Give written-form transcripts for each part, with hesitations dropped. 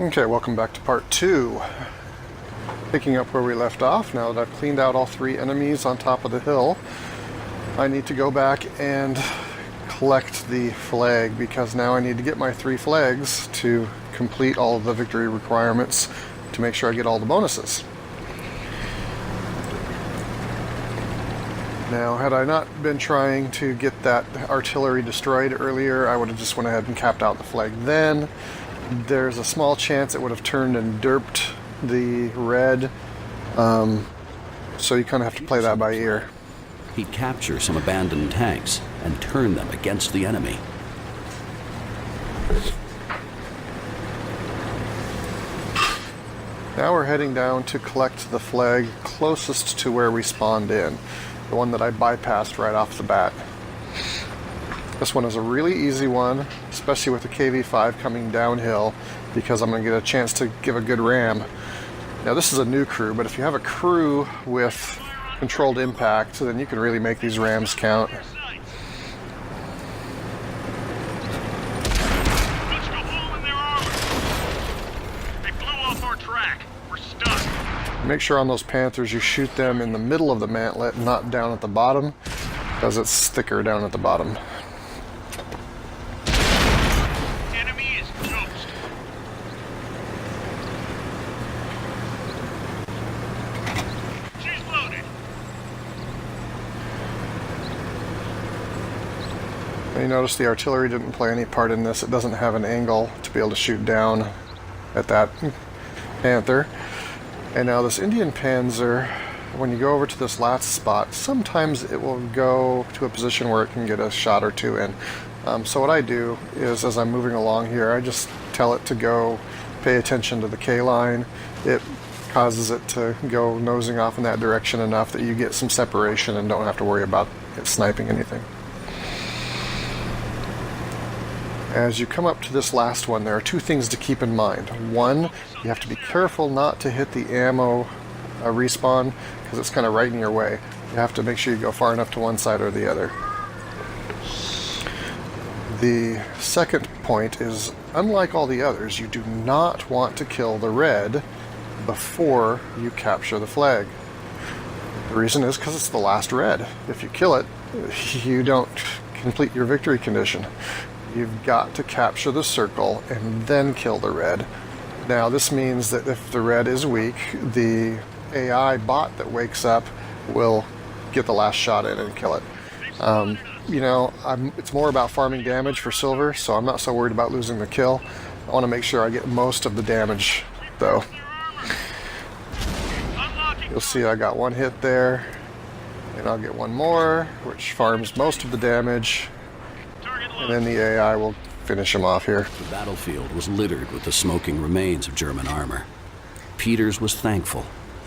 Okay, welcome back to part 2. Picking up where we left off, now that I've cleaned out all 3 enemies on top of the hill, I need to go back and collect the flag, because now I need to get my 3 flags to complete all of the victory requirements to make sure I get all the bonuses. Now, had I not been trying to get that artillery destroyed earlier, I would have just went ahead and capped out the flag then. There's a small chance it would have turned and derped the red, so you kind of have to play that by ear. He'd capture some abandoned tanks and turn them against the enemy. Now we're heading down to collect the flag closest to where we spawned in, the one that I bypassed right off the bat. This one is a really easy one, especially with the KV-5 coming downhill, because I'm going to get a chance to give a good ram. Now this is a new crew, but if you have a crew with controlled impact, then you can really make these rams count. Make sure on those Panthers you shoot them in the middle of the mantlet, not down at the bottom, because it's thicker down at the bottom. Enemy is toast. She's loaded. You notice the artillery didn't play any part in this. It doesn't have an angle to be able to shoot down at that Panther. And now this Indian Panzer, when you go over to this last spot, sometimes it will go to a position where it can get a shot or two in. So what I do is, as I'm moving along here, I just tell it to go pay attention to the K-line. It causes it to go nosing off in that direction enough that you get some separation and don't have to worry about it sniping anything. As you come up to this last one, there are 2 things to keep in mind. One, you have to be careful not to hit the ammo respawn, because it's kind of right in your way. You have to make sure you go far enough to one side or the other. The second point is, unlike all the others, you do not want to kill the red before you capture the flag. The reason is because it's the last red. If you kill it, you don't complete your victory condition. You've got to capture the circle and then kill the red. Now this means that if the red is weak, the AI bot that wakes up will get the last shot in and kill it. You know, it's more about farming damage for silver, so I'm not so worried about losing the kill. I want to make sure I get most of the damage, though. You'll see I got 1 hit there, and I'll get 1 more, which farms most of the damage. And then the AI will finish him off here. The battlefield was littered with the smoking remains of German armor. Peters was thankful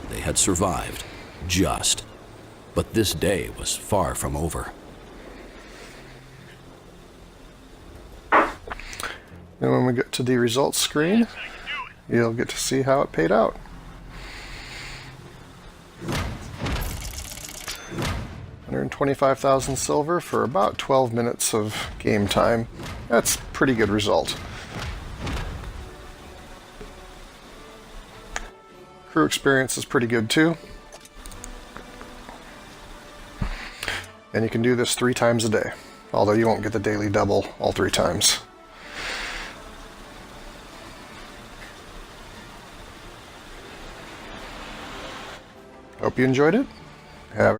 they had survived, just. But this day was far from over. And when we get to the results screen, you'll get to see how it paid out. $125,000 silver for about 12 minutes of game time. That's a pretty good result. Crew experience is pretty good too. And you can do this 3 times a day, although you won't get the daily double all 3 times. Hope you enjoyed it. Have